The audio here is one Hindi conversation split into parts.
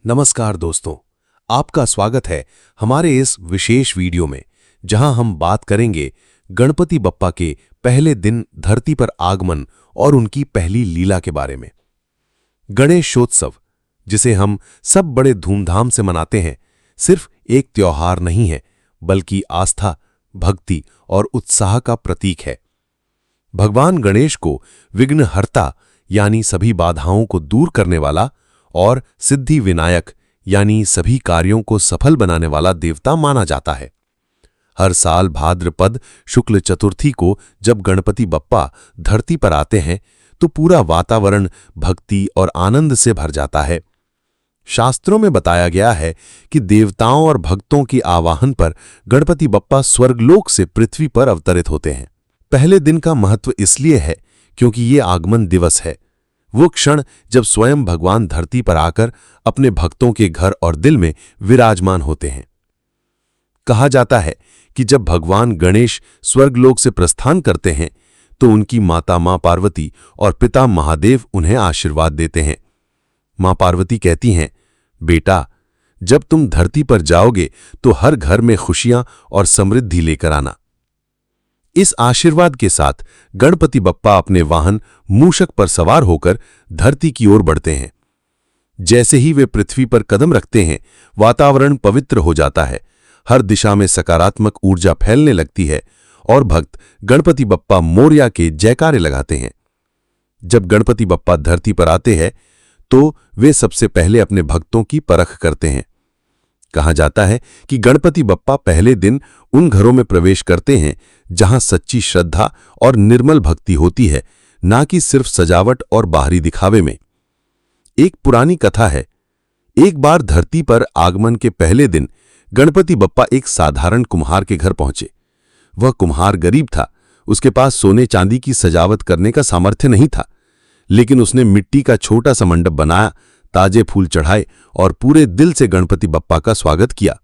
नमस्कार दोस्तों, आपका स्वागत है हमारे इस विशेष वीडियो में जहां हम बात करेंगे गणपति बप्पा के पहले दिन धरती पर आगमन और उनकी पहली लीला के बारे में। गणेशोत्सव, जिसे हम सब बड़े धूमधाम से मनाते हैं, सिर्फ एक त्योहार नहीं है बल्कि आस्था, भक्ति और उत्साह का प्रतीक है। भगवान गणेश को विघ्नहर्ता यानी सभी बाधाओं को दूर करने वाला और सिद्धि विनायक यानी सभी कार्यों को सफल बनाने वाला देवता माना जाता है। हर साल भाद्रपद शुक्ल चतुर्थी को जब गणपति बप्पा धरती पर आते हैं तो पूरा वातावरण भक्ति और आनंद से भर जाता है। शास्त्रों में बताया गया है कि देवताओं और भक्तों की आवाहन पर गणपति बप्पा स्वर्गलोक से पृथ्वी पर अवतरित होते हैं। पहले दिन का महत्व इसलिए है क्योंकि ये आगमन दिवस है, वो क्षण जब स्वयं भगवान धरती पर आकर अपने भक्तों के घर और दिल में विराजमान होते हैं। कहा जाता है कि जब भगवान गणेश स्वर्गलोक से प्रस्थान करते हैं तो उनकी माता मां पार्वती और पिता महादेव उन्हें आशीर्वाद देते हैं। मां पार्वती कहती हैं, बेटा, जब तुम धरती पर जाओगे तो हर घर में खुशियां और समृद्धि लेकर आना। इस आशीर्वाद के साथ गणपति बप्पा अपने वाहन मूषक पर सवार होकर धरती की ओर बढ़ते हैं। जैसे ही वे पृथ्वी पर कदम रखते हैं, वातावरण पवित्र हो जाता है, हर दिशा में सकारात्मक ऊर्जा फैलने लगती है और भक्त गणपति बप्पा मोरया के जयकारे लगाते हैं। जब गणपति बप्पा धरती पर आते हैं तो वे सबसे पहले अपने भक्तों की परख करते हैं। कहा जाता है कि गणपति बप्पा पहले दिन उन घरों में प्रवेश करते हैं जहां सच्ची श्रद्धा और निर्मल भक्ति होती है, ना कि सिर्फ सजावट और बाहरी दिखावे में। एक पुरानी कथा है, एक बार धरती पर आगमन के पहले दिन गणपति बप्पा एक साधारण कुम्हार के घर पहुंचे। वह कुम्हार गरीब था, उसके पास सोने चांदी की सजावट करने का सामर्थ्य नहीं था, लेकिन उसने मिट्टी का छोटा सा मंडप बनाया, ताजे फूल चढ़ाए और पूरे दिल से गणपति बप्पा का स्वागत किया।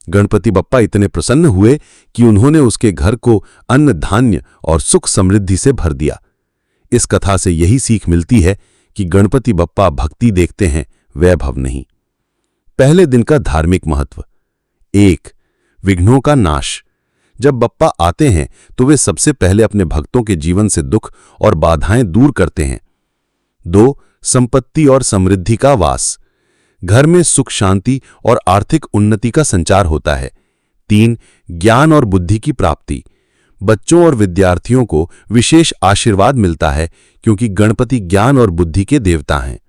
गणपति बप्पा इतने प्रसन्न हुए कि उन्होंने उसके घर को अन्न धान्य और सुख समृद्धि से भर दिया। इस कथा से यही सीख मिलती है कि गणपति बप्पा भक्ति देखते हैं, वैभव नहीं। पहले दिन का धार्मिक महत्व। 1. विघ्नों का नाश। जब बप्पा आते हैं तो वे सबसे पहले अपने भक्तों के जीवन से दुख और बाधाएं दूर करते हैं। 2. संपत्ति और समृद्धि का वास। घर में सुख शांति और आर्थिक उन्नति का संचार होता है। 3. ज्ञान और बुद्धि की प्राप्ति। बच्चों और विद्यार्थियों को विशेष आशीर्वाद मिलता है क्योंकि गणपति ज्ञान और बुद्धि के देवता हैं।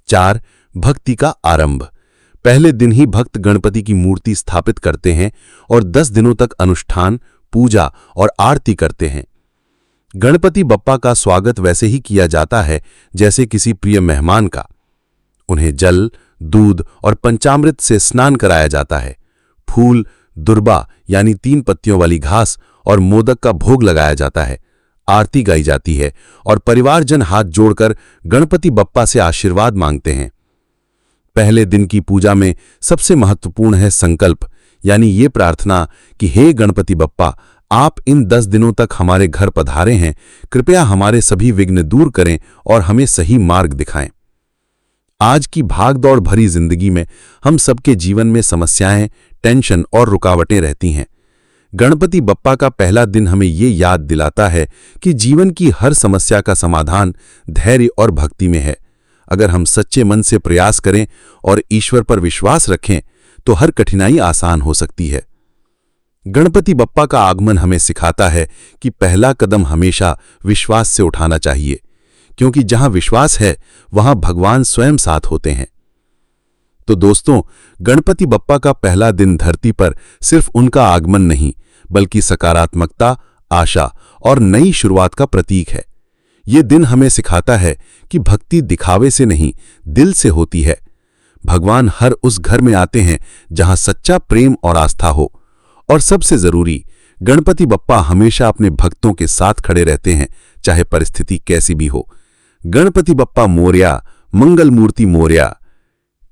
4. भक्ति का आरंभ। पहले दिन ही भक्त गणपति की मूर्ति स्थापित करते हैं और 10 दिनों तक अनुष्ठान, पूजा और आरती करते हैं। गणपति बप्पा का स्वागत वैसे ही किया जाता है जैसे किसी प्रिय मेहमान का। उन्हें जल, दूध और पंचामृत से स्नान कराया जाता है। फूल, दुर्बा यानी 3 पत्तियों वाली घास और मोदक का भोग लगाया जाता है। आरती गाई जाती है और परिवारजन हाथ जोड़कर गणपति बप्पा से आशीर्वाद मांगते हैं। पहले दिन की पूजा में सबसे महत्वपूर्ण है संकल्प, यानी ये प्रार्थना कि हे गणपति बप्पा, आप इन 10 दिनों तक हमारे घर पधारे हैं, कृपया हमारे सभी विघ्न दूर करें और हमें सही मार्ग दिखाएं। आज की भागदौड़ भरी जिंदगी में हम सबके जीवन में समस्याएं, टेंशन और रुकावटें रहती हैं। गणपति बप्पा का पहला दिन हमें ये याद दिलाता है कि जीवन की हर समस्या का समाधान धैर्य और भक्ति में है। अगर हम सच्चे मन से प्रयास करें और ईश्वर पर विश्वास रखें तो हर कठिनाई आसान हो सकती है। गणपति बप्पा का आगमन हमें सिखाता है कि पहला कदम हमेशा विश्वास से उठाना चाहिए, क्योंकि जहां विश्वास है वहां भगवान स्वयं साथ होते हैं। तो दोस्तों, गणपति बप्पा का पहला दिन धरती पर सिर्फ उनका आगमन नहीं बल्कि सकारात्मकता, आशा और नई शुरुआत का प्रतीक है। ये दिन हमें सिखाता है कि भक्ति दिखावे से नहीं, दिल से होती है। भगवान हर उस घर में आते हैं जहां सच्चा प्रेम और आस्था हो। और सबसे जरूरी, गणपति बप्पा हमेशा अपने भक्तों के साथ खड़े रहते हैं, चाहे परिस्थिति कैसी भी हो। गणपति बप्पा मोरया, मंगल मूर्ति मोरया।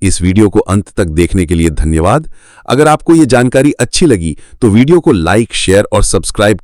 इस वीडियो को अंत तक देखने के लिए धन्यवाद। अगर आपको ये जानकारी अच्छी लगी तो वीडियो को लाइक, शेयर और सब्सक्राइब